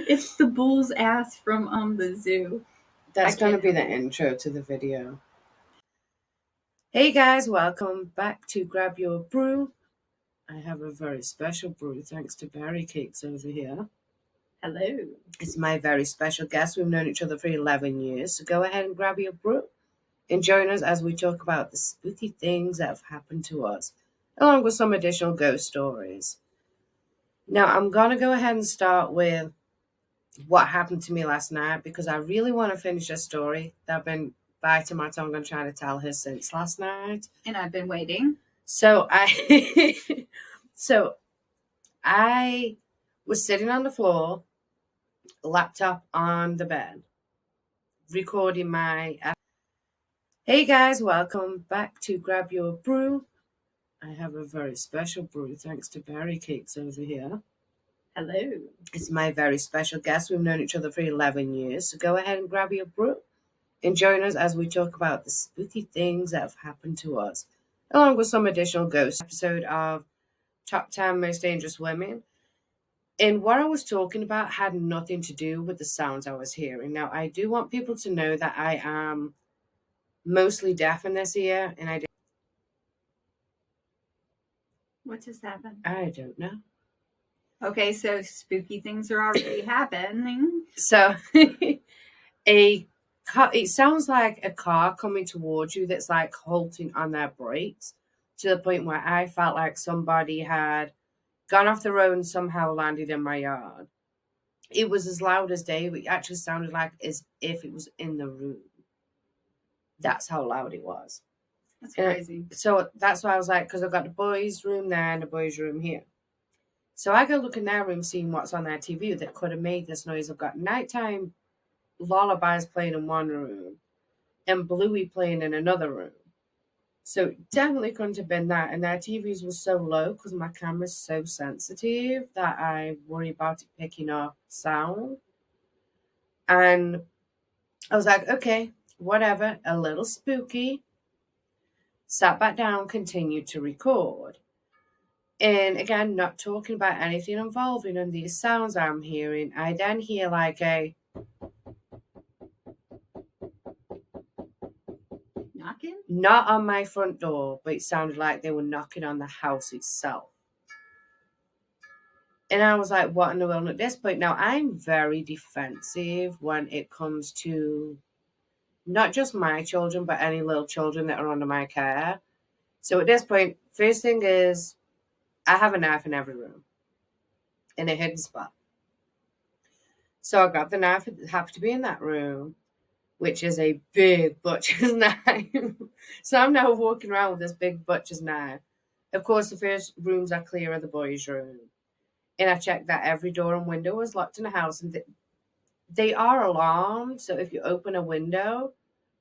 It's the bull's ass from the zoo. That's going to be the intro to the video. Hey guys, welcome back to Grab Your Brew. I have a very special brew thanks to Berry Cakes over here. Hello. It's my very special guest. We've known each other for 11 years, so go ahead and grab your brew and join us as we talk about the spooky things that have happened to us, along with some additional ghost stories. Now, I'm going to go ahead and start with what happened to me last night because I really want to finish a story that I've been biting my tongue and trying to tell her since last night. And I've been waiting. So I was sitting on the floor, laptop on the bed, recording my. Hey guys, welcome back to Grab Your Brew. I have a very special brew thanks to Berry Cakes over here. Hello. It's my very special guest. We've known each other for 11 years, so go ahead and grab your brew and join us as we talk about the spooky things that have happened to us, along with some additional ghost episode of Top 10 Most Dangerous Women. And what I was talking about had nothing to do with the sounds I was hearing. Now, I do want people to know that I am mostly deaf in this ear, and What just happened? I don't know. Okay, so spooky things are already happening. So, it sounds like a car coming towards you that's like halting on their brakes to the point where I felt like somebody had gone off the road and somehow landed in my yard. It was as loud as day, but it actually sounded like as if it was in the room. That's how loud it was. That's crazy. So that's why I was like, because I've got the boys' room there and the boys' room here. So I go look in their room, seeing what's on their TV that could have made this noise. I've got nighttime lullabies playing in one room and Bluey playing in another room. So it definitely couldn't have been that. And their TVs were so low because my camera's so sensitive that I worry about it picking up sound. And I was like, okay, whatever, a little spooky. Sat back down, continued to record. And again, not talking about anything involving in these sounds I'm hearing. I then hear like a knocking? Not on my front door, but it sounded like they were knocking on the house itself. And I was like, what in the world at this point? Now, I'm very defensive when it comes to not just my children, but any little children that are under my care. So at this point, first thing is I have a knife in every room in a hidden spot. So I got the knife, it happened to be in that room, which is a big butcher's knife. So I'm now walking around with this big butcher's knife. Of course, the first rooms are clear of the boys' room. And I checked that every door and window was locked in the house. And they are alarmed. So if you open a window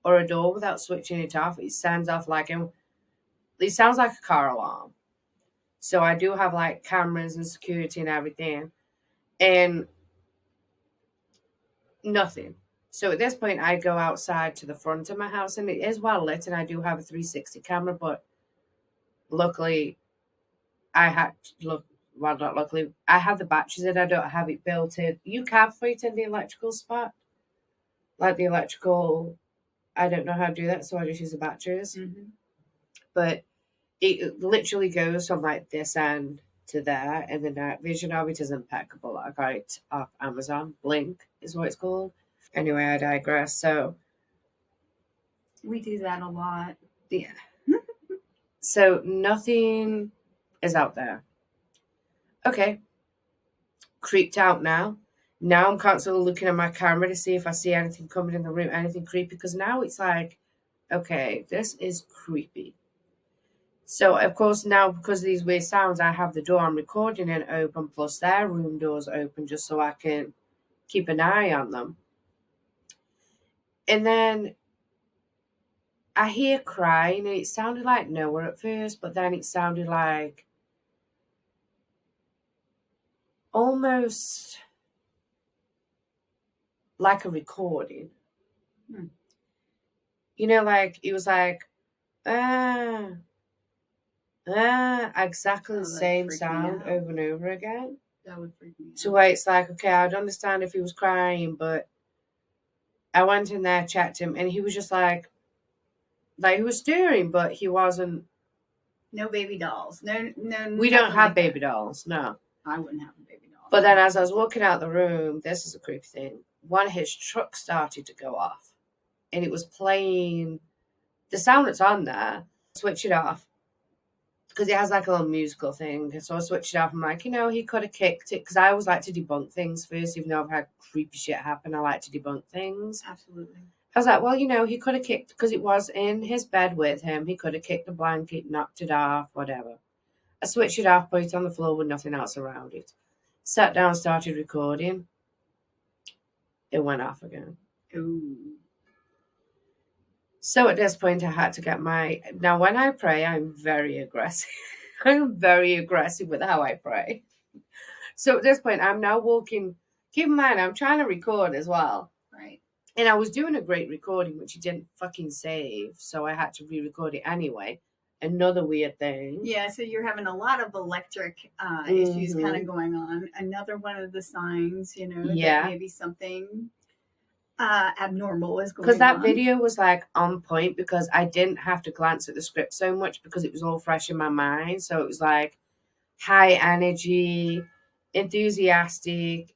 or a door without switching it off, it sounds off like it sounds like a car alarm. So I do have like cameras and security and everything. And nothing. So at this point, I go outside to the front of my house, and it is well lit, and I do have a 360 camera. But luckily, I had to look. Well, not luckily, I have the batteries in. I don't have it built in. You can put it in the electrical spot, like the electrical. I don't know how to do that, so I just use the batteries. Mm-hmm. But it literally goes from like this end to there, and the night vision of it is impeccable. I got it off Amazon. Blink is what it's called. Anyway, I digress. So we do that a lot. Yeah. So nothing is out there. Okay. Creeped out now. Now I'm constantly looking at my camera to see if I see anything coming in the room, anything creepy, because now it's like, okay, this is creepy. So, of course, now because of these weird sounds, I have the door I'm recording in open, plus their room doors open, just so I can keep an eye on them. And then I hear crying, and it sounded like Noah at first, but then it sounded like almost like a recording. You know, like it was like, exactly the same sound over and over again. That would freak me out. To where it's like, okay, I'd understand if he was crying, but I went in there, checked him, and he was just like he was stirring, but he wasn't. No baby dolls. No. We don't nothing have like baby that. dolls, no. I wouldn't have a baby doll. But then as I was walking out the room, this is a creepy thing. One of his trucks started to go off, and it was playing the sound that's on there. Switch it off because it has like a little musical thing. So I switched it off. I'm like, he could have kicked it because I always like to debunk things first, even though I've had creepy shit happen. I like to debunk things. Absolutely. I was like, well, he could have kicked because it was in his bed with him. He could have kicked the blanket, knocked it off, whatever. I switched it off, put it on the floor with nothing else around it. Sat down, started recording. It went off again. Ooh. So at this point, I had to get now when I pray, I'm very aggressive. I'm very aggressive with how I pray. So at this point, I'm now walking. Keep in mind, I'm trying to record as well. Right. And I was doing a great recording, which he didn't fucking save. So I had to re-record it anyway. Another weird thing. Yeah, so you're having a lot of electric issues kind of going on. Another one of the signs, that maybe something abnormal is going on. Because that video was like on point because I didn't have to glance at the script so much because it was all fresh in my mind. So it was like high energy, enthusiastic.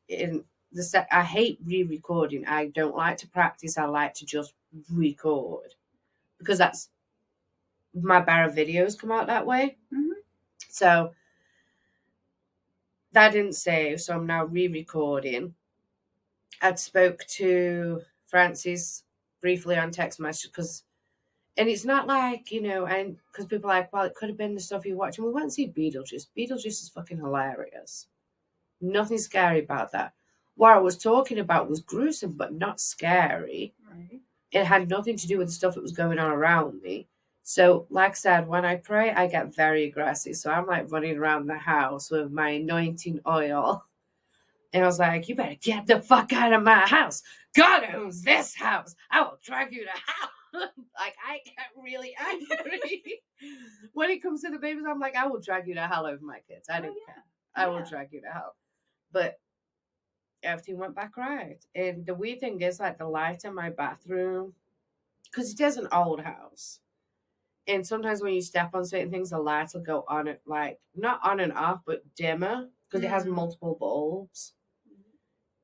I hate re-recording. I don't like to practice. I like to just record because that's my better videos come out that way. Mm-hmm. So that didn't save. So I'm now re-recording. I'd spoke to Francis briefly on text message and it's not like, and because people are like, well, it could have been the stuff you watch. And we went and see Beetlejuice. Beetlejuice is fucking hilarious. Nothing scary about that. What I was talking about was gruesome, but not scary. Right. It had nothing to do with the stuff that was going on around me. So, like I said, when I pray, I get very aggressive. So I'm like running around the house with my anointing oil. And I was like, you better get the fuck out of my house. God owns this house. I will drag you to hell. Like, I get really angry. When it comes to the babies, I'm like, I will drag you to hell over my kids. I don't care. I will drag you to hell. But everything went back right. And the weird thing is, like, the light in my bathroom, because it is an old house. And sometimes when you step on certain things, the lights will go on it, like, not on and off, but dimmer, because it has multiple bulbs.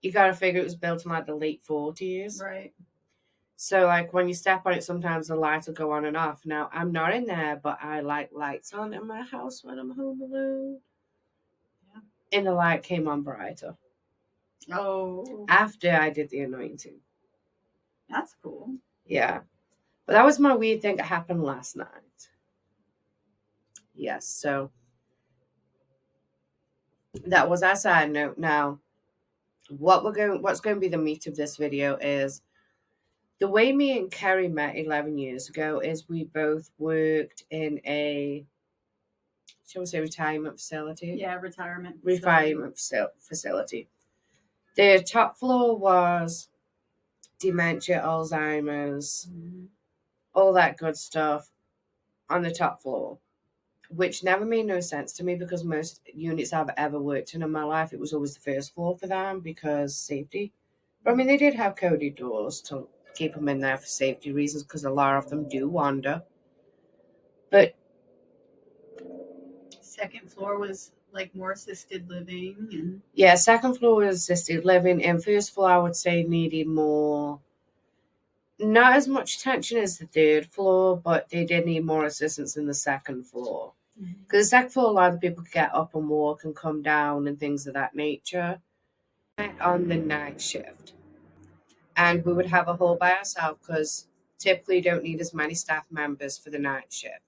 You got to figure it was built in like the late 40s. Right. So like when you step on it, sometimes the lights will go on and off. Now, I'm not in there, but I like lights on in my house when I'm home alone. Yeah. And the light came on brighter. Oh. After I did the anointing. That's cool. Yeah. But that was my weird thing that happened last night. Yes, so that was our side note. Now, what's going to be the meat of this video is the way me and Kerry met 11 years ago is we both worked in a, shall we say, retirement facility? Yeah, retirement facility. The top floor was dementia, Alzheimer's, all that good stuff on the top floor, which never made no sense to me because most units I've ever worked in my life, it was always the first floor for them because safety. But I mean, they did have coded doors to keep them in there for safety reasons because a lot of them do wander. But second floor was like more assisted living. And yeah, second floor was assisted living, and first floor I would say needed more, not as much attention as the third floor, but they did need more assistance in the second floor. Because the second floor, a lot of people could get up and walk and come down and things of that nature. On the night shift. And we would have a hall by ourselves because typically you don't need as many staff members for the night shift.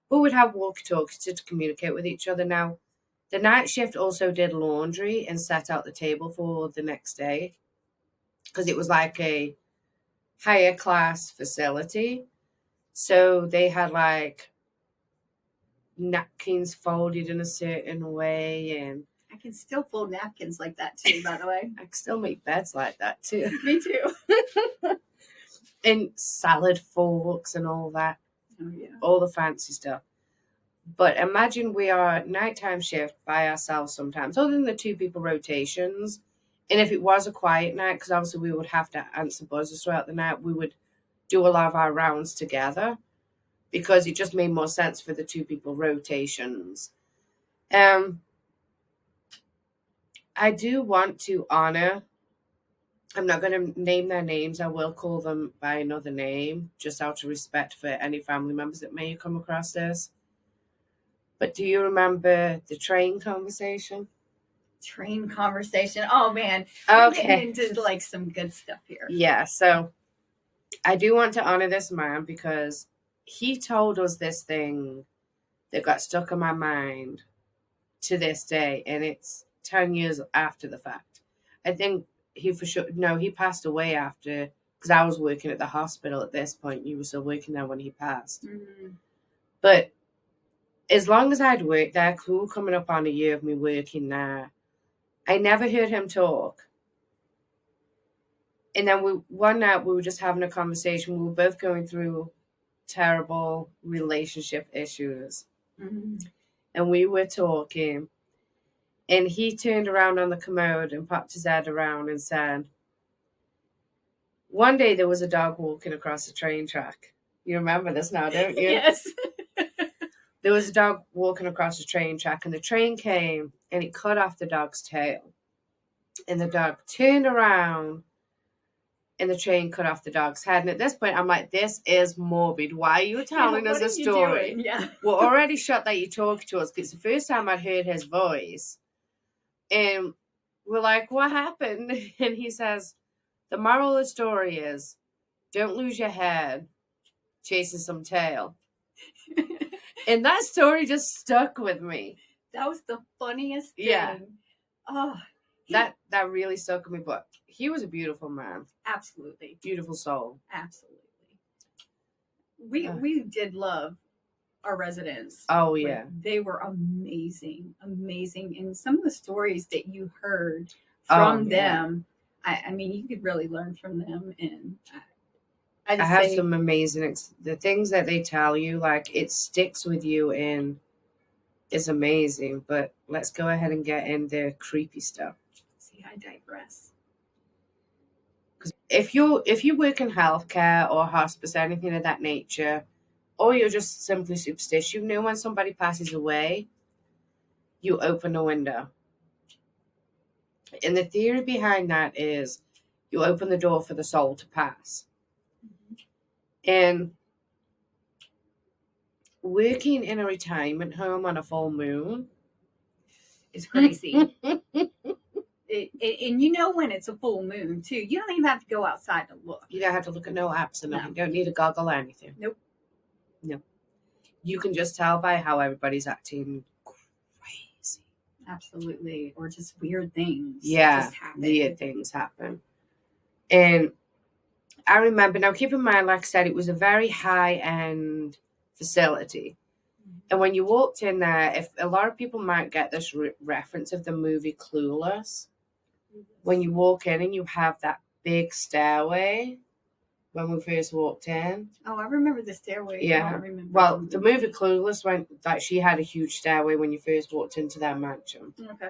We would have walkie-talkies to communicate with each other. Now, the night shift also did laundry and set out the table for the next day because it was like a higher class facility. So they had like napkins folded in a certain way, and I can still fold napkins like that too, by the way. I can still make beds like that too. Me too. And salad forks and all that. Oh yeah. All the fancy stuff. But imagine we are nighttime shift by ourselves sometimes, other than the 2 people rotations. And if it was a quiet night, because obviously we would have to answer buzzers throughout the night, we would do a lot of our rounds together because it just made more sense for the 2 people rotations. I do want to honor, I'm not going to name their names. I will call them by another name, just out of respect for any family members that may come across this. But do you remember the train conversation? Train conversation. Oh man, we're getting into like some good stuff here. Yeah, so I do want to honor this man because he told us this thing that got stuck in my mind to this day, and it's 10 years after the fact. I think he passed away after, because I was working at the hospital at this point. You were still working there when he passed. Mm-hmm. But as long as I'd worked there, cool, coming up on a year of me working there, I never heard him talk. And then one night we were just having a conversation. We were both going through terrible relationship issues. Mm-hmm. And we were talking. And he turned around on the commode and popped his head around and said, one day there was a dog walking across the train track. You remember this now, don't you? Yes. There was a dog walking across the train track, and the train came and it cut off the dog's tail. And the dog turned around and the train cut off the dog's head. And at this point, I'm like, this is morbid. Why are you telling us a story? Yeah. We're already shocked that you talked to us, because it's the first time I'd heard his voice. And we're like, what happened? And he says, the moral of the story is, don't lose your head chasing some tail. And that story just stuck with me. That was the funniest thing. Yeah. Oh, that really stuck with me. But he was a beautiful man. Absolutely. Beautiful soul. Absolutely. We did love our residents. Oh, yeah. They were amazing. And some of the stories that you heard from them, I mean, you could really learn from them. And I have some amazing, the things that they tell you, like, it sticks with you and is amazing. But let's go ahead and get into creepy stuff. See, I digress. If you work in healthcare or hospice, anything of that nature, or you're just simply superstitious, you know when somebody passes away, you open a window. And the theory behind that is you open the door for the soul to pass. Mm-hmm. And working in a retirement home on a full moon is crazy. And you know when it's a full moon, too. You don't even have to go outside to look. You don't have to look at no apps and nothing. You don't need a goggle or anything. Nope. No. You can just tell by how everybody's acting crazy. Absolutely. Or just weird things. Yeah, weird things happen. And I remember, now keep in mind, like I said, it was a very high-end facility. And when you walked in there, if a lot of people might get this reference of the movie Clueless, when you walk in and you have that big stairway when we first walked in. Oh, I remember the stairway. Yeah. I don't remember. Well, the movie Clueless, she had a huge stairway when you first walked into their mansion. Okay.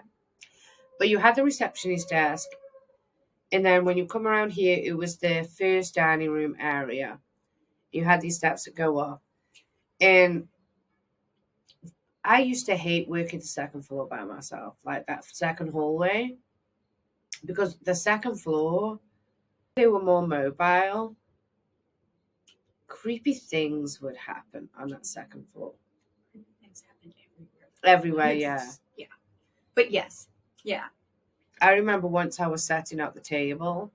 But you had the receptionist desk. And then when you come around here, it was the first dining room area. You had these steps that go up. And I used to hate working the second floor by myself, like that second hallway. Because the second floor, they were more mobile. Creepy things would happen on that second floor. Creepy things happened everywhere. Yeah. Yeah. But yes. Yeah. I remember once I was setting up the table,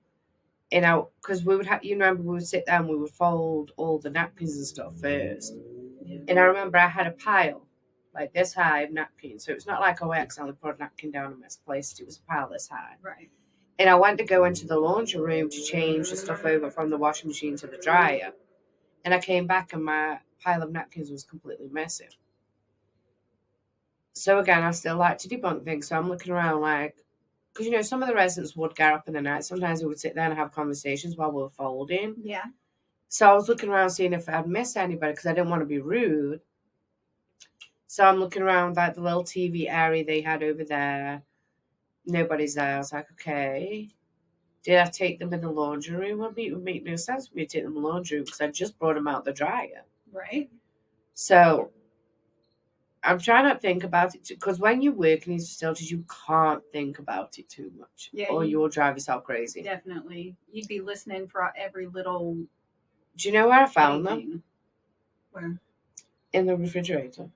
and because we would have, you remember, we would sit down, we would fold all the napkins and stuff first. Yeah. And I remember I had a pile like this high of napkins. So it's not like I accidentally put a napkin down and misplaced it. It was a pile this high. Right. And I went to go into the laundry room to change the stuff over from the washing machine to the dryer. And I came back and my pile of napkins was completely missing. So again, I still like to debunk things. So I'm looking around like, because, some of the residents would get up in the night. Sometimes we would sit there and have conversations while we were folding. Yeah. So I was looking around seeing if I'd missed anybody because I didn't want to be rude. So I'm looking around like the little TV area they had over there. Nobody's there. I was like, okay. Did I take them in the laundry room? Well, it would make no sense for me to take them in the laundry room because I just brought them out the dryer. Right. So I'm trying not to think about it because when you work in these facilities, you can't think about it too much, or you'll drive yourself crazy. Definitely, you'd be listening for every little. Do you know where I found them? Where? In the refrigerator.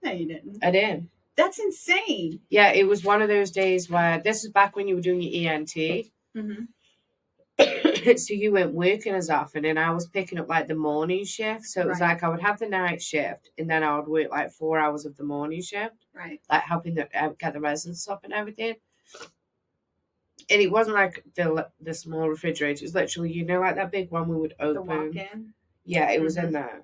No, you didn't. I did. That's insane. Yeah, it was one of those days where this is back when you were doing your ENT. Mm-hmm. So you weren't working as often, and I was picking up like the morning shift. So it was like I would have the night shift, and then I would work like 4 hours of the morning shift, right? Like helping get the residents up and everything. And it wasn't like the small refrigerator. It was literally, like that big one we would open. The walk-in. Yeah, it was in there.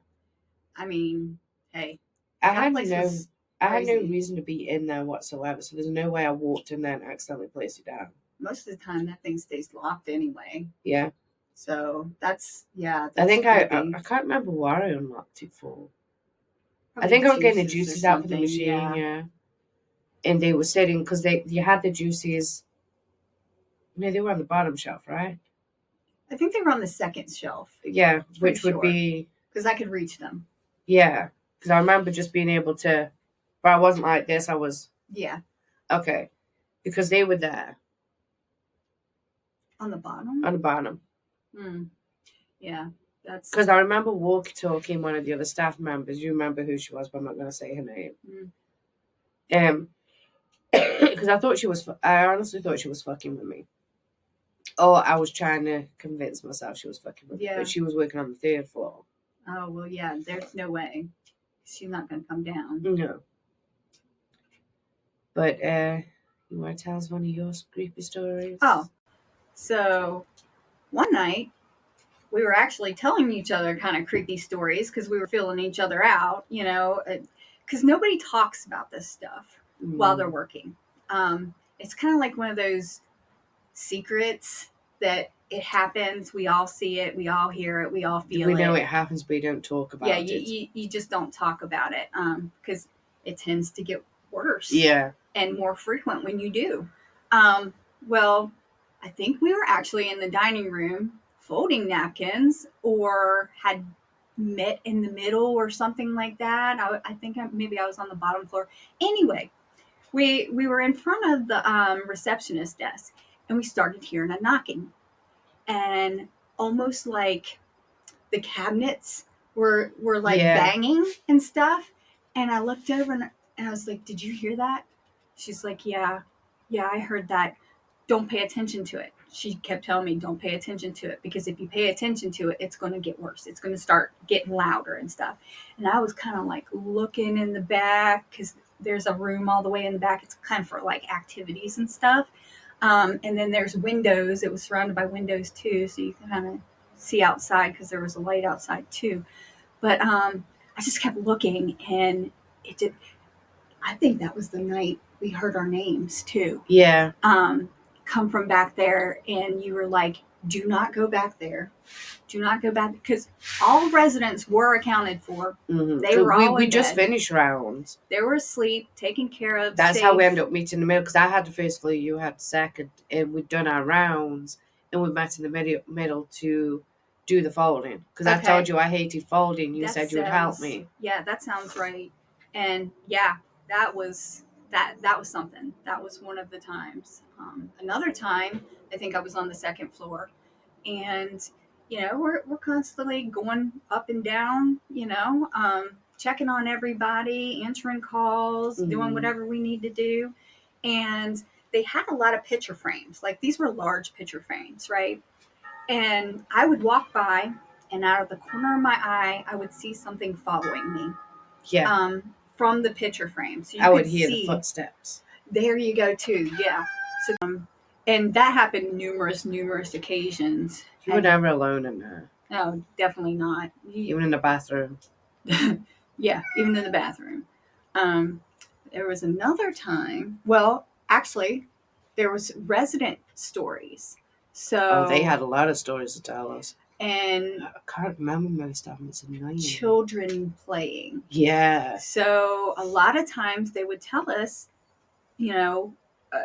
I mean, hey, I had no reason to be in there whatsoever. So there's no way I walked in there and accidentally placed it down. Most of the time, that thing stays locked anyway. Yeah. So that's I think I can't remember what I unlocked it for. Probably I think I was getting the juices out of the machine. Yeah. And they were sitting because you had the juices. No, they were on the bottom shelf, right? I think they were on the second shelf. Yeah, which would be because I could reach them. Yeah, because I remember just being able to, but I wasn't like this. I was. Yeah. Okay, because they were there. On the bottom. On the bottom. Yeah, that's because I remember walkie-talking one of the other staff members. You remember who she was, but I'm not going to say her name. Because I honestly thought she was fucking with me. Or I was trying to convince myself she was fucking with me. But she was working on the third floor. Oh, well, yeah, there's no way. She's not going to come down. No. But, you want to tell us one of your creepy stories? Oh, so one night we were actually telling each other kind of creepy stories because we were feeling each other out, because nobody talks about this stuff while they're working. It's kind of like one of those secrets that it happens. We all see it. We all hear it. We all feel it. We know it happens, but we don't talk about it. Yeah, you just don't talk about it because it tends to get worse. Yeah. And more frequent when you do. Well, I think we were actually in the dining room folding napkins or had met in the middle or something like that. I think maybe I was on the bottom floor. Anyway, we were in front of the receptionist desk and we started hearing a knocking. And almost like the cabinets were like banging and stuff. And I looked over and I was like, "Did you hear that?" She's like, yeah, I heard that. Don't pay attention to it. She kept telling me, don't pay attention to it, because if you pay attention to it, it's going to get worse. It's going to start getting louder and stuff. And I was kind of like looking in the back because there's a room all the way in the back. It's kind of for like activities and stuff. And then there's windows. It was surrounded by windows too, so you can kind of see outside because there was a light outside too. But I just kept looking, and it did. I think that was the night we heard our names too. Yeah. Come from back there, and you were like, "Do not go back there. Do not go back," because all residents were accounted for. Mm-hmm. They were all. We just finished rounds. They were asleep, taken care of. That's safe. How we ended up meeting in the middle. Because I had the first floor, you had the second, and we'd done our rounds, and we met in the middle to do the folding. Because I told you I hated folding. You said you would help me. Yeah, that sounds right. And yeah, that was something. That was one of the times. Another time, I think I was on the second floor, and we're constantly going up and down. Checking on everybody, answering calls, doing whatever we need to do, and they had a lot of picture frames. Like these were large picture frames, right? And I would walk by, and out of the corner of my eye, I would see something following me. Yeah. From the picture frame. So I would hear the footsteps. There you go too. Yeah. So, and that happened numerous occasions. You were never alone in there. No, definitely not. Even in the bathroom. Yeah, even in the bathroom. There was another time. Well, actually, there was resident stories. So they had a lot of stories to tell us. and I can't remember most of them. It's annoying. children playing. Yeah. So a lot of times they would tell us, you know, uh,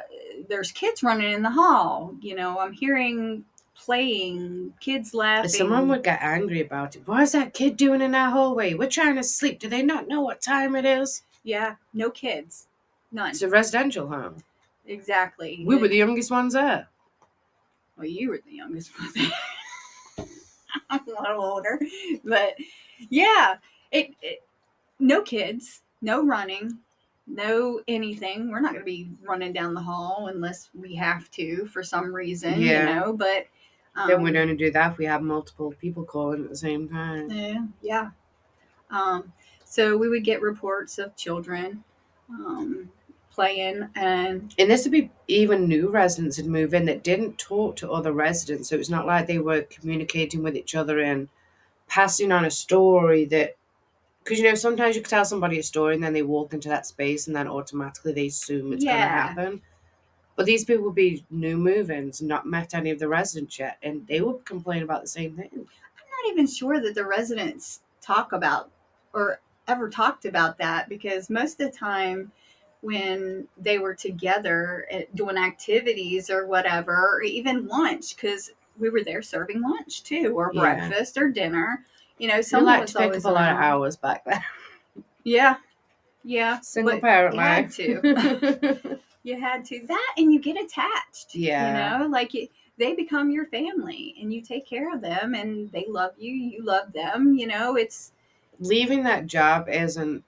there's kids running in the hall. I'm hearing playing, kids Someone laughing. would get angry about it. What is that kid doing in our hallway? We're trying to sleep. Do they not know what time it is? Yeah, no kids. It's None. a residential home. Exactly. We were the youngest ones there. Well, you were the youngest one. I'm a little older. But yeah, it no kids, no running, no anything. We're not going to be running down the hall unless we have to for some reason, Yeah. but Then we'd only do that if we had multiple people calling at the same time. yeah. Um, so we would get reports of children playing, and this would be even new residents would move in that didn't talk to other residents. So it's not like they were communicating with each other and passing on a story that, because sometimes you could tell somebody a story and then they walk into that space and then automatically they assume it's going to yeah. happen. But these people would be new move-ins, not met any of the residents yet, and they would complain about the same thing. I'm not even sure that the residents talk about or ever talked about that, because most of the time when they were together doing activities or whatever, or even lunch, because we were there serving lunch too, or Yeah. breakfast or dinner, We someone like to was pick up always a lot of around. hours back then. Yeah, yeah, Single but parent you had life. to. You had to that, and you get attached. Yeah. Like they become your family, and you take care of them, and they love you. You love them. It's Leaving that job isn't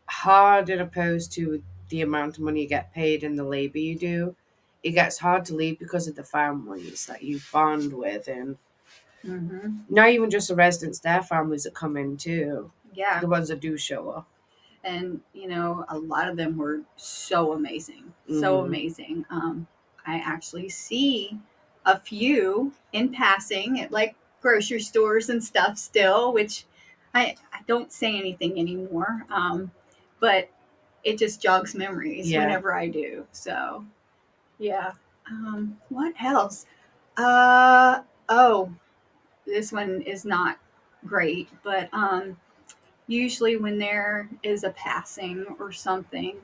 hard in opposed to the amount of money you get paid and the labor you do. It gets hard to leave because of the families that you bond with, and mm-hmm. not even just the residents, their families that come in too. Yeah. The ones that do show up. And a lot of them were so amazing, so Mm-hmm. amazing. I actually see a few in passing at like grocery stores and stuff still, which I don't say anything anymore, but it just jogs memories Yeah. whenever I do. So yeah. What else? Oh, this one is not great, but usually when there is a passing or something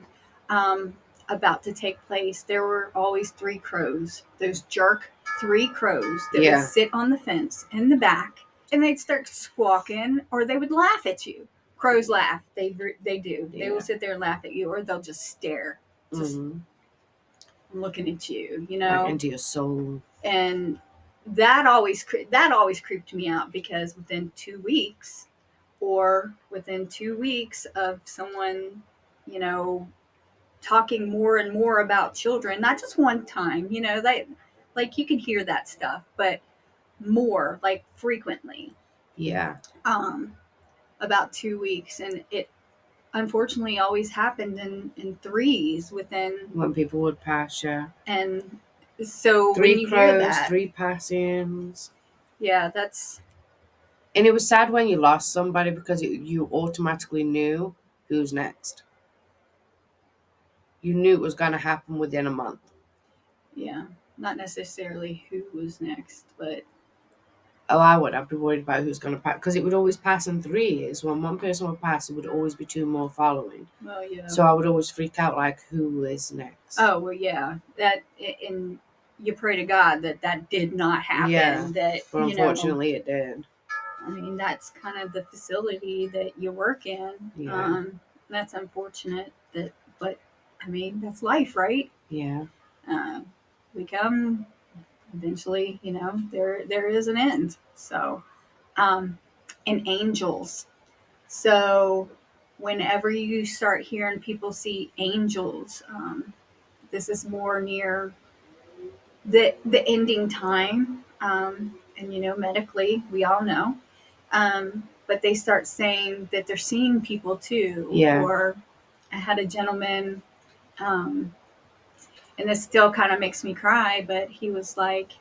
um, about to take place, there were always three crows, those jerk three crows that would Yeah. sit on the fence in the back, and they'd start squawking or they would laugh at you. Crows laugh. They do. They will Yeah. sit there and laugh at you, or they'll just stare, just Mm-hmm. looking at you, Like into your soul. and that always creeped me out, because within 2 weeks, or within 2 weeks of someone, you know, talking more and more about children, not just one time, like you can hear that stuff, but more, like frequently, Yeah. um, about 2 weeks. And it unfortunately always happened in threes within, When people would pass you. and so when Three you hear crows, that, three passings. yeah, that's, And it was sad when you lost somebody because you automatically knew who's next. You knew it was going to happen within a month. yeah, not necessarily who was next, but Oh, I would. I'd be worried about who's going to pass because it would always pass in threes. When one person would pass, it would always be two more following. well, yeah. So I would always freak out, like, who is next? Oh, well, yeah. And you pray to God that that did not Yeah, happen. That, but unfortunately, it did. I mean, that's kind of the facility that you work in. Yeah, That's unfortunate. But I mean, that's life, right? yeah, Um, we come eventually. There is an end. So, um, and angels. So, whenever you start hearing people see angels, this is more near the ending time, and medically we all know, but they start saying that they're seeing people too. yeah, Or I had a gentleman, um, and this still kind of makes me cry, but he was like,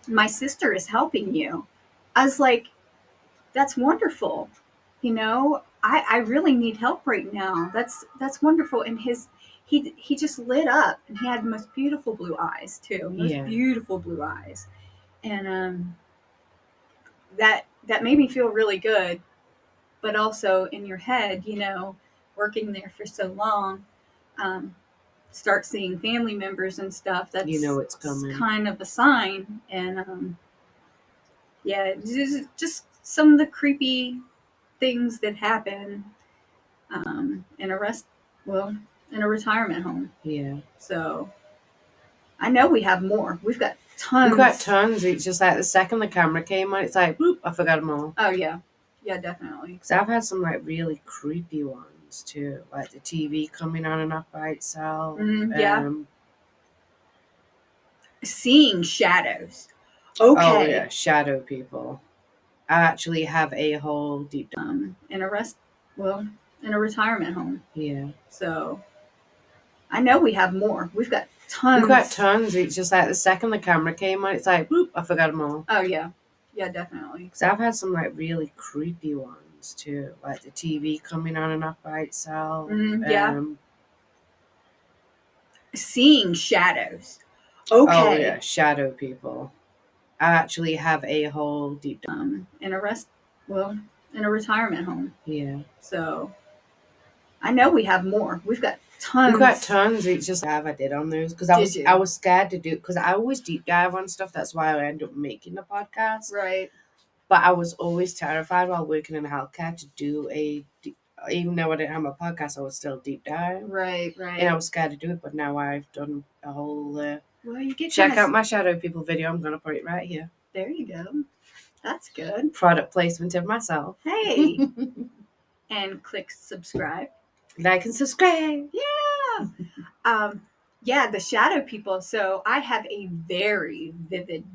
my sister is helping you. I was like, that's wonderful. I really need help right now. That's wonderful. And he just lit up, and he had the most beautiful blue eyes too, most yeah. beautiful blue eyes. And that made me feel really good. But also in your head, working there for so long, um, start seeing family members and stuff. That's It's coming. kind of a sign. And yeah, just some of the creepy things that happen in in a retirement home. Yeah. So I know we have more. We've got tons. We've got tons. It's just like the second the camera came on, it's like, boop, I forgot them all. Oh yeah, yeah, definitely. Because I've had some like really creepy ones too, like the TV coming on and off by itself. Yeah. Seeing shadows. Okay. Oh yeah, shadow people. I actually have a whole deep in a retirement home. Yeah. So I know we have more. We've got tons. We've got tons. It's just like the second the camera came on, it's like, boop, I forgot them all. Oh yeah, yeah, definitely. Because I've had some like really creepy ones too, like the TV coming on and off by itself. Yeah. Seeing shadows. Okay. Oh yeah, shadow people. I actually have a whole deep in a retirement home. Yeah. So I know we have more. We've got tons. We've got tons. It's just I did on those because I was scared to do because I always deep dive on stuff. That's why I end up making the podcast. Right. But I was always terrified while working in healthcare to do even though I didn't have a podcast, I was still deep dive. Right, right. And I was scared to do it, but now I've done a whole. Well, you get check out my shadow people video. I'm gonna put it right here. There you go. That's good. Product placement of myself. Hey. And click subscribe. Like and subscribe. Yeah. Yeah, the shadow people. So I have a very vivid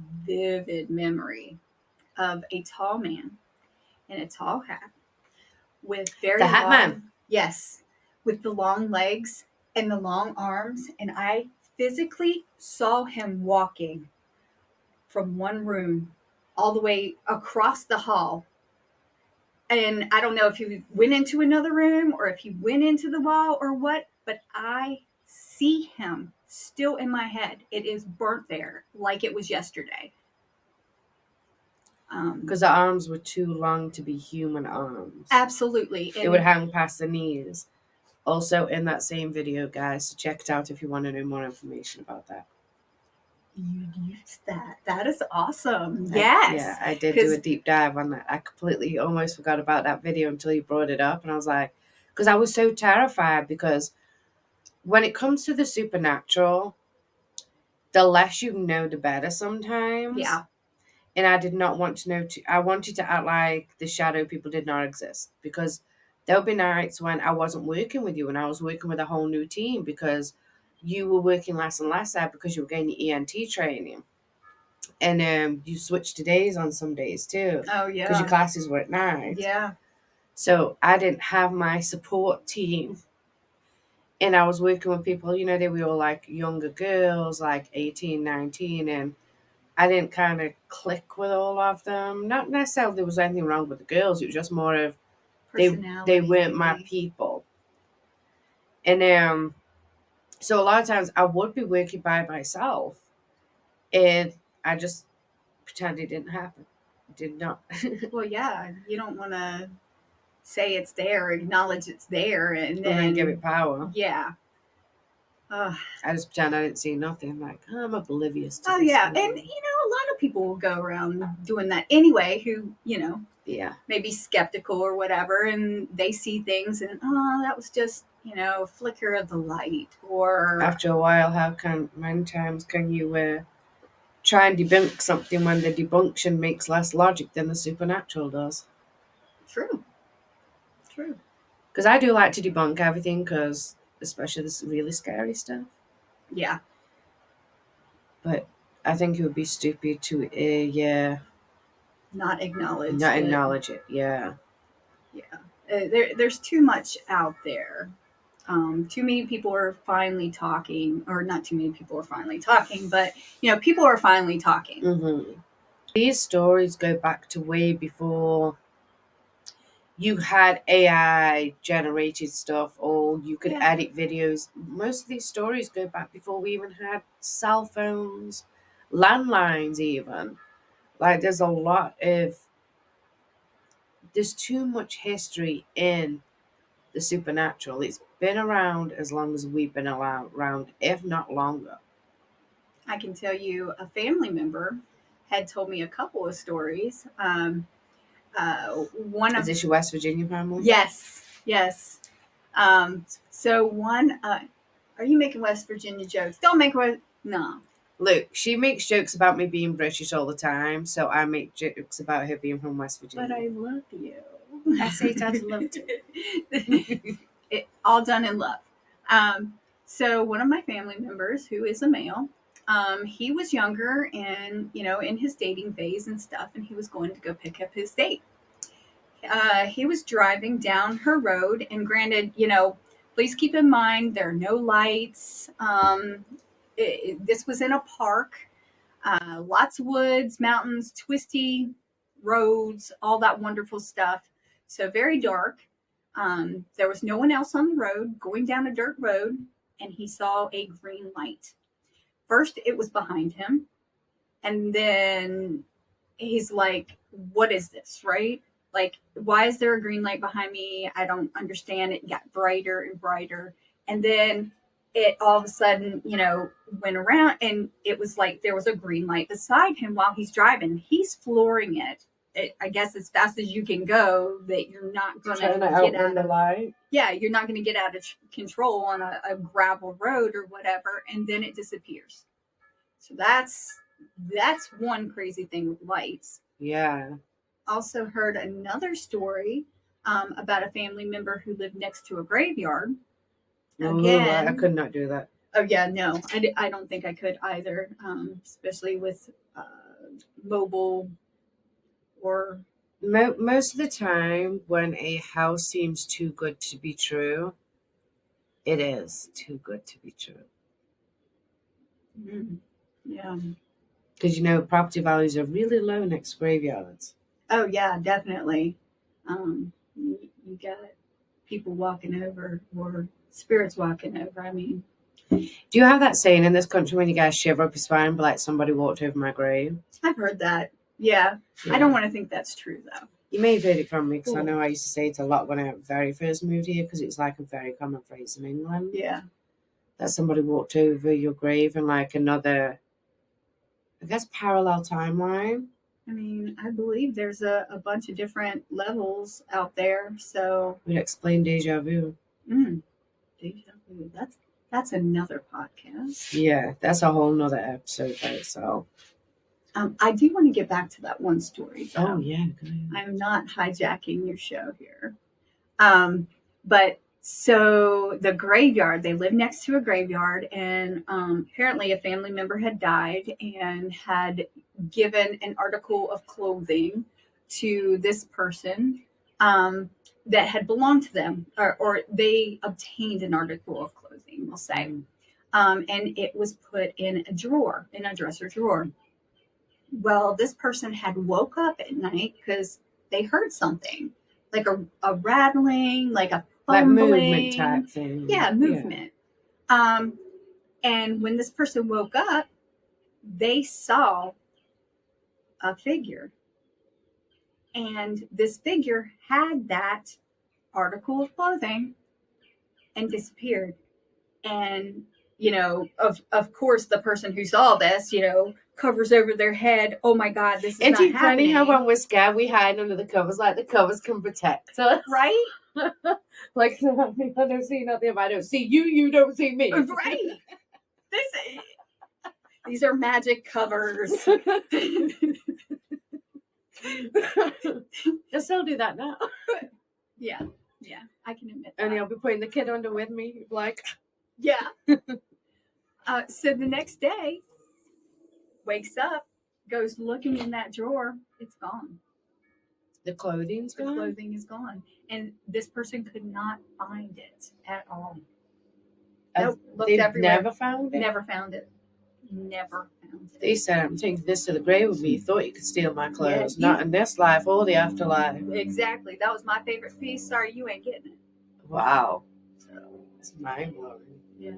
memory of a tall man in a tall hat with the hat man. Yes, with the long legs and the long arms, and I physically saw him walking from one room all the way across the hall. And I don't know if he went into another room or if he went into the wall or what, but I see him still in my head. It is burnt there like it was yesterday. Because the arms were too long to be human arms. Absolutely. It would hang past the knees. Also in that same video, guys, so check it out if you want to know more information about that. You used that. That is awesome. Yes. Yeah, I did do a deep dive on that. I completely almost forgot about that video until you brought it up. And I was like, because I was so terrified because when it comes to the supernatural, the less you know, the better sometimes. Yeah. And I did not want to know. I wanted to act like the shadow people did not exist because there'll be nights when I wasn't working with you and I was working with a whole new team because you were working less and less there because you were getting your ENT training. And you switched to days on some days too. Oh, yeah. Because your classes were at night. Yeah. So I didn't have my support team. And I was working with people, they were all like younger girls, like 18, 19. And I didn't kind of click with all of them. Not necessarily there was anything wrong with the girls. It was just more of they weren't my people. And so a lot of times I would be working by myself. And I just pretend it didn't happen. It did not. Well, yeah. You don't want to say it's there, acknowledge it's there, and then give it power. Yeah. I just pretend I didn't see nothing. Like, I'm oblivious to this. Yeah. And, a lot of people will go around doing that anyway who, yeah, maybe skeptical or whatever, and they see things and, that was just, a flicker of the light. Or after a while, many times can you try and debunk something when the debunction makes less logic than the supernatural does? True. Because I do like to debunk everything, because especially this really scary stuff. Yeah. But I think it would be stupid to not acknowledge it. Yeah. There's too much out there. Too many people are finally talking, or not too many people are finally talking, but people are finally talking. Mm-hmm. These stories go back to way before you had AI generated stuff, or you could edit videos. Most of these stories go back before we even had cell phones, landlines even. Like, there's a lot of there's too much history in the supernatural. It's been around as long as we've been around, if not longer. I can tell you a family member had told me a couple of stories. One Is of this your West Virginia family? Yes, yes. So one, are you making West Virginia jokes? Don't make West. No. Look, she makes jokes about me being British all the time, so I make jokes about her being from West Virginia. But I love you. I say it out of love too. All done in love. So one of my family members, who is a male, he was younger and in his dating phase and stuff, and he was going to go pick up his date. He was driving down her road, and granted, please keep in mind there are no lights. This was in a park, lots of woods, mountains, twisty roads, all that wonderful stuff. So very dark. There was no one else on the road, going down a dirt road, and he saw a green light. First, it was behind him, and then he's like, "What is this?" Right? Like, why is there a green light behind me? I don't understand. It got brighter and brighter. And then it all of a sudden, went around, and it was like there was a green light beside him while he's driving. He's flooring it. I guess as fast as you can go, that you're not going to get out of light. Yeah, you're not going to get out of control on a gravel road or whatever, and then it disappears. So that's one crazy thing with lights. Yeah. Also heard another story about a family member who lived next to a graveyard. Again, I could not do that. Oh yeah, no, I don't think I could either, especially with mobile or. Most of the time, when a house seems too good to be true, it is too good to be true. Yeah. Because property values are really low next to graveyards. Oh yeah, definitely. You got people walking over or spirits walking over. I mean, do you have that saying in this country when you guys shiver up your spine, but like somebody walked over my grave? I've heard that. Yeah. I don't want to think that's true though. You may have heard it from me because I know I used to say it a lot when I very first moved here because it's like a very common phrase in England. Yeah. That somebody walked over your grave in like another, I guess, parallel timeline. I mean, I believe there's a bunch of different levels out there. So we'd explain deja vu. Deja vu. That's another podcast. Yeah, that's a whole nother episode by itself. I do want to get back to that one story, though. Oh yeah, go ahead. I'm not hijacking your show here. But so the graveyard, they lived next to a graveyard, and apparently a family member had died and had given an article of clothing to this person that had belonged to them, or they obtained an article of clothing, we'll say. And it was put in a drawer, in a dresser drawer. Well, this person had woke up at night because they heard something, like a rattling, like a fumbling. Like movement type thing. Yeah, movement. Yeah. And when this person woke up, they saw a figure. And this figure had that article of clothing and disappeared. And, of course, the person who saw this, covers over their head. Oh my God, this is not happening. It's funny how when we're scared, we hide under the covers, like the covers can protect us. Right? Like, I don't see nothing if I don't see you, you don't see me. Right. These are magic covers. I still do that now. Yeah, I can admit that. Only I'll be putting the kid under with me, like. Yeah. So the next day, wakes up, goes looking in that drawer. It's gone. The clothing's gone? The clothing is gone. And this person could not find it at all. Nope. Looked everywhere. Never found it? Never found it. Never found it. They said, I'm taking this to the grave with me. You thought you could steal my clothes. Yeah, not in this life or the afterlife. Exactly. That was my favorite piece. Sorry, you ain't getting it. Wow. So it's mind blowing. Yeah.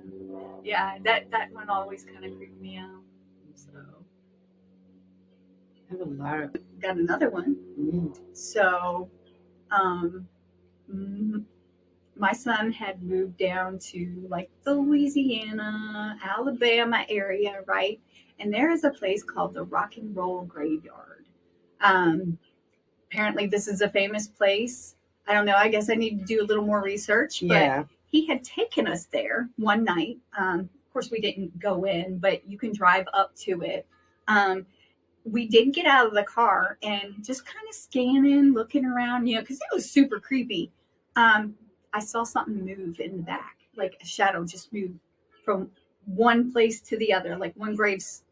Yeah, that one always kind of creeped me out. So I have a lot. Got another one. So Um, my son had moved down to like the Louisiana, Alabama area, right? And there is a place called the Rock and Roll Graveyard. Um, Apparently, this is a famous place. I don't know. I guess I need to do a little more research, but Yeah. he had taken us there one night. Of course, we didn't go in, but you can drive up to it. We did get out of the car and just kind of scanning, looking around, because it was super creepy. I saw something move in the back, like a shadow just moved from one place to the other, like one grave's.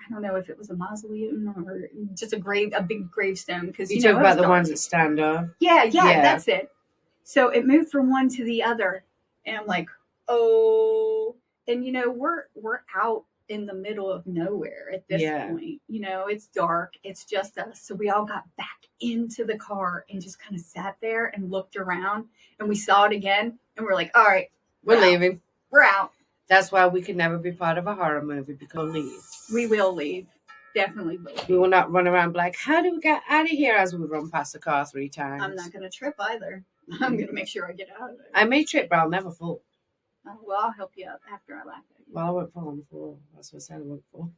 I don't know if it was a mausoleum or just a big gravestone, because You talk it was about the dark. ones that stand up. Yeah, Yeah. that's it. So it moved from one to the other, and I'm like, oh, and we're out in the middle of nowhere at this point. It's dark. It's just us. So we all got back into the car and just kind of sat there and looked around, and we saw it again, and we're like, all right, We're leaving. We're out. That's why we can never be part of a horror movie, because we'll leave. We will leave. Definitely will. We will not run around like, how do we get out of here, as we run past the car 3 times. I'm not going to trip either. I'm going to make sure I get out of it. I may trip, but I'll never fall. Well, I'll help you up after I laugh at you. Well, I won't fall on the floor. That's what I said I won't fall.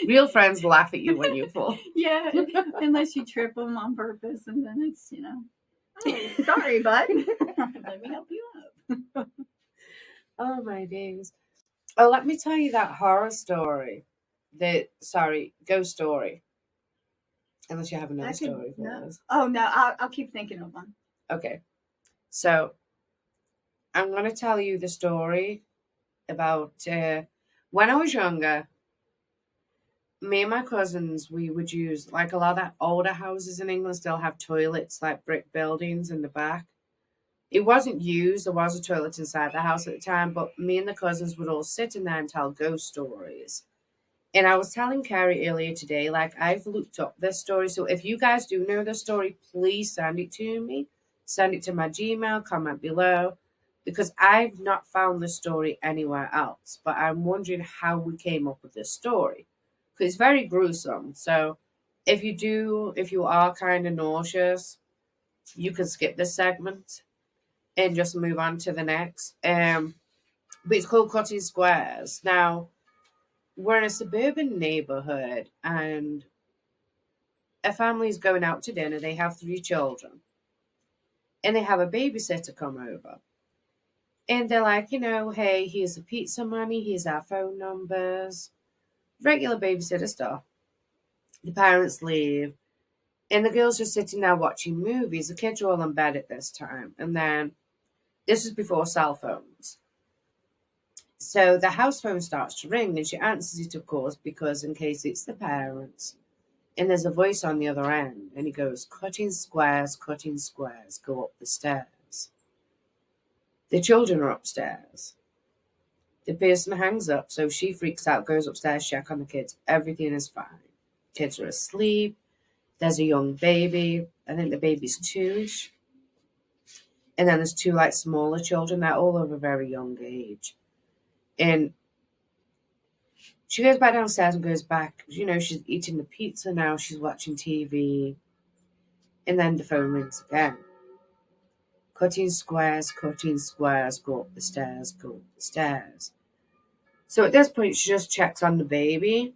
Real friends laugh at you when you fall. Yeah, unless you trip them on purpose, and then it's, oh, sorry, bud. Let me help you up. Oh, my days. Oh, let me tell you that horror story. Ghost story. Unless you have another story for us. Oh, no, I'll keep thinking of one. Okay. So, I'm going to tell you the story about when I was younger. Me and my cousins, we would use, like, a lot of older houses in England still have toilets, like brick buildings in the back. It wasn't used. There was a toilet inside the house at the time, but me and the cousins would all sit in there and tell ghost stories. And I was telling Carrie earlier today, like, I've looked up this story. So if you guys do know the story, please send it to me. Send it to my Gmail, comment below, because I've not found the story anywhere else. But I'm wondering how we came up with this story, because it's very gruesome. So if you are kind of nauseous, you can skip this segment and just move on to the next. But it's called Cutting Squares. Now, we're in a suburban neighborhood, and a family's going out to dinner. They have 3 children, and they have a babysitter come over. And they're like, hey, here's the pizza money, here's our phone numbers, regular babysitter stuff. The parents leave, and the girls are sitting there watching movies. The kids are all in bed at this time, and then this is before cell phones. So the house phone starts to ring, and she answers it, of course, because in case it's the parents. And there's a voice on the other end, and he goes, cutting squares, go up the stairs. The children are upstairs. The person hangs up, so she freaks out, goes upstairs, check on the kids. Everything is fine. Kids are asleep. There's a young baby. I think the baby's 2-ish. And then there's 2 like smaller children. They're all of a very young age. And she goes back downstairs and goes back. She's eating the pizza now. She's watching TV. And then the phone rings again. Cutting squares, go up the stairs, go up the stairs. So at this point, she just checks on the baby,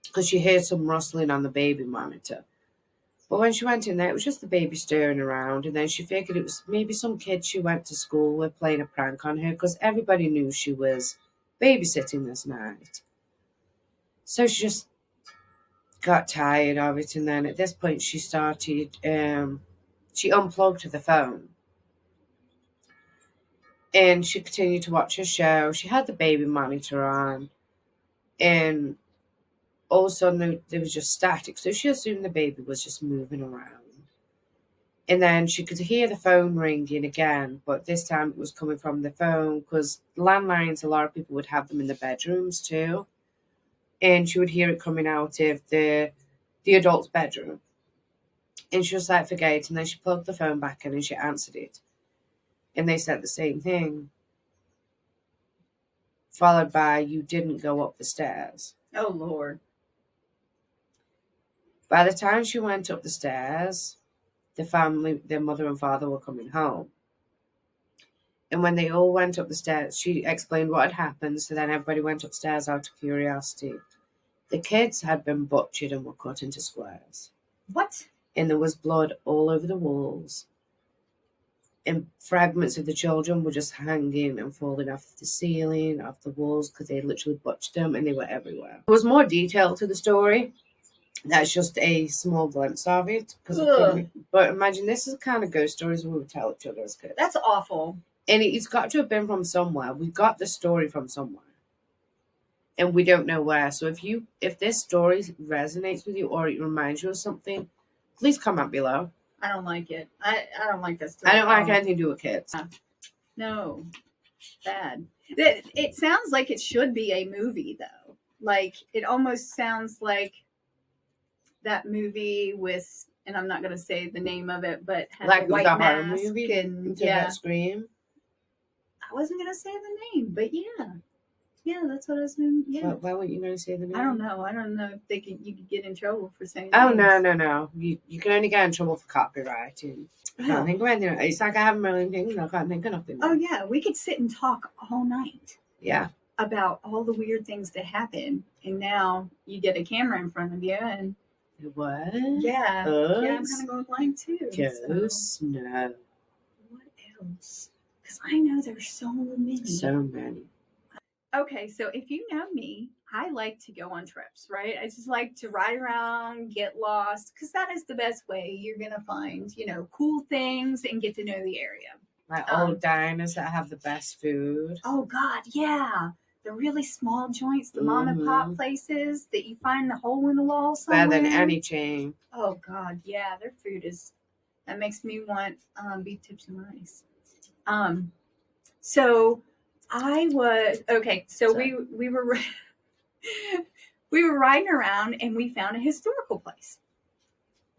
because she hears some rustling on the baby monitor. But when she went in there, it was just the baby stirring around. And then she figured it was maybe some kids she went to school with playing a prank on her, because everybody knew she was babysitting this night. So she just got tired of it. And then at this point, she started, she unplugged the phone. And she continued to watch her show. She had the baby monitor on. And all of a sudden, there was just static. So she assumed the baby was just moving around. And then she could hear the phone ringing again. But this time it was coming from the phone. Because landlines, a lot of people would have them in the bedrooms too. And she would hear it coming out of the adult's bedroom. And she was like, forget it. And then she plugged the phone back in and she answered it. And they said the same thing. Followed by, you didn't go up the stairs. Oh, Lord. By the time she went up the stairs, the family, their mother and father were coming home. And when they all went up the stairs, she explained what had happened. So then everybody went upstairs out of curiosity. The kids had been butchered and were cut into squares. What? And there was blood all over the walls. And fragments of the children were just hanging and falling off the ceiling, off the walls, because they literally butchered them and they were everywhere. There was more detail to the story. That's just a small glimpse of it. But imagine this is the kind of ghost stories we would tell each other as kids. That's awful. And it's got to have been from somewhere. We got the story from somewhere. And we don't know where. So if this story resonates with you or it reminds you of something, please comment below. I don't like it. I don't like this story. I don't like anything to do with kids. No. Bad. It sounds like it should be a movie, though. Like, it almost sounds like that movie with, and I'm not going to say the name of it, but had like the white the mask horror movie, and that Scream. I wasn't going to say the name, but yeah, that's what I was doing. Yeah. Why weren't you going to say the name? I don't know if you could get in trouble for saying. Oh names. no! You can only get in trouble for copywriting. I can't think of anything. It's like I have a million things. I can't think of nothing. Oh yeah, we could sit and talk all night. Yeah. About all the weird things that happen, and now you get a camera in front of you, and what? Yeah, yeah, I'm kind of going blank too. Ghosts? No. What else? Because I know there's so many. So many. Okay, so if you know me, I like to go on trips, right? I just like to ride around, get lost, because that is the best way you're going to find, cool things and get to know the area. Like old diners that have the best food. Oh, God, yeah. The really small joints, the mom and pop places that you find the hole in the wall somewhere. Better than any chain. Oh, God, yeah. Their food that makes me want beef tips and rice. So... we were we were riding around and we found a historical place.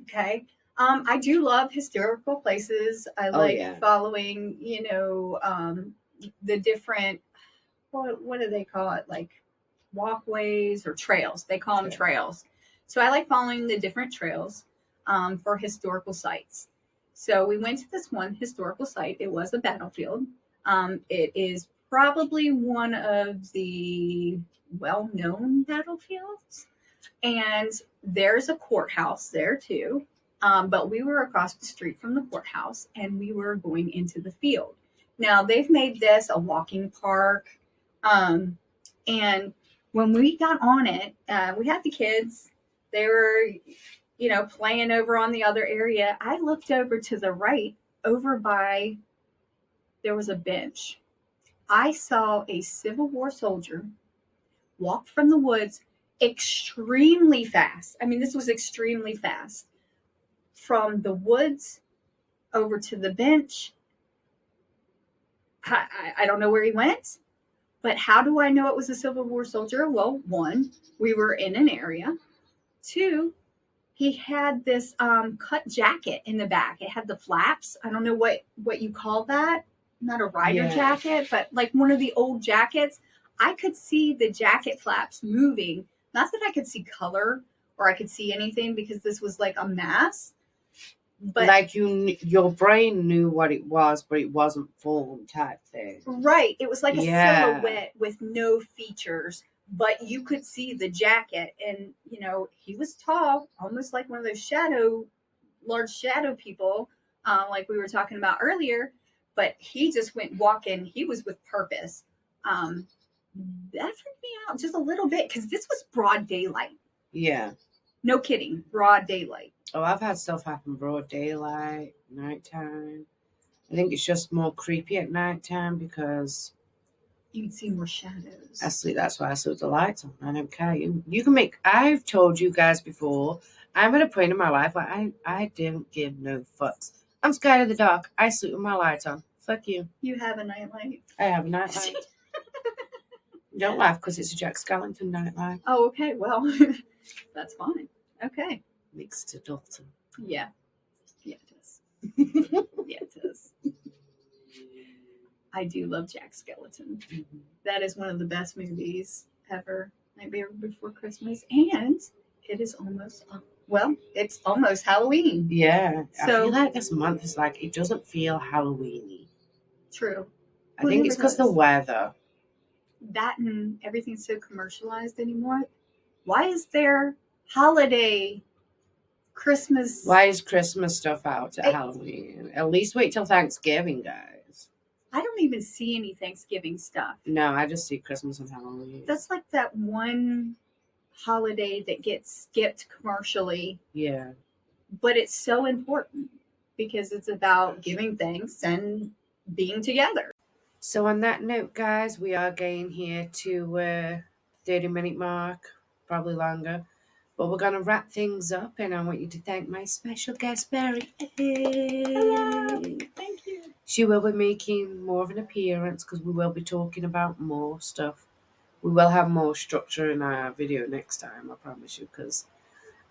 Okay. I do love historical places. I like following, the different what do they call it? Like walkways or trails. They call them trails. So I like following the different trails for historical sites. So we went to this one historical site. It was a battlefield. It is probably one of the well-known battlefields. And there's a courthouse there too. But we were across the street from the courthouse and we were going into the field. Now they've made this a walking park. And when we got on it, we had the kids. They were, playing over on the other area. I looked over to the right, there was a bench. I saw a Civil War soldier walk from the woods extremely fast. I mean, this was extremely fast. From the woods over to the bench. I don't know where he went, but how do I know it was a Civil War soldier? Well, one, we were in an area. Two, he had this cut jacket in the back. It had the flaps. I don't know what you call that. Not a rider jacket, but like one of the old jackets. I could see the jacket flaps moving. Not that I could see color or I could see anything because this was like a mass. But like your brain knew what it was, but it wasn't form type thing. Right. It was like a silhouette with no features, but you could see the jacket. And, he was tall, almost like one of those large shadow people, like we were talking about earlier. But he just went walking. He was with purpose. That freaked me out just a little bit because this was broad daylight. Yeah. No kidding. Broad daylight. Oh, I've had stuff happen broad daylight, nighttime. I think it's just more creepy at nighttime because you can see more shadows. That's why I sleep the lights on. I don't care. You can make. I've told you guys before. I'm at a point in my life where I didn't give no fucks. I'm scared of the dark. I sleep with my lights on. Fuck you. You have a nightlight. I have a nightlight. Don't laugh because it's a Jack Skellington nightlight. Oh, okay. Well, that's fine. Okay. Mixed to Dalton. Yeah. Yeah, it does. Yeah, it does. I do love Jack Skellington. Mm-hmm. That is one of the best movies ever. Nightmare Before Christmas. And it is almost Well, it's almost Halloween. Yeah. I So- feel like this month is like, it doesn't feel Halloween-y. True. I think it's because the weather. That and everything's so commercialized anymore. Why is there holiday Christmas? Why is Christmas stuff out at Halloween? At least wait till Thanksgiving, guys. I don't even see any Thanksgiving stuff. No, I just see Christmas and Halloween. That's like that one holiday that gets skipped commercially. Yeah. But it's so important because it's about giving thanks and being together. So on that note, guys, we are getting here to 30-minute mark, probably longer. But we're going to wrap things up, and I want you to thank my special guest, Barry. Hello. Thank you. She will be making more of an appearance because we will be talking about more stuff. We will have more structure in our video next time, I promise you, because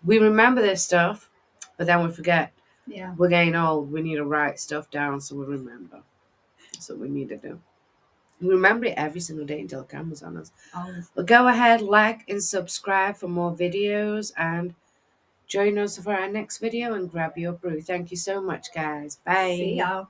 we remember this stuff, but then we forget. Yeah. We're getting old. We need to write stuff down so we remember. That's what we need to do. We remember it every single day until the camera's on us. Always. But go ahead, like and subscribe for more videos, and join us for our next video and grab your brew. Thank you so much, guys. Bye. See y'all.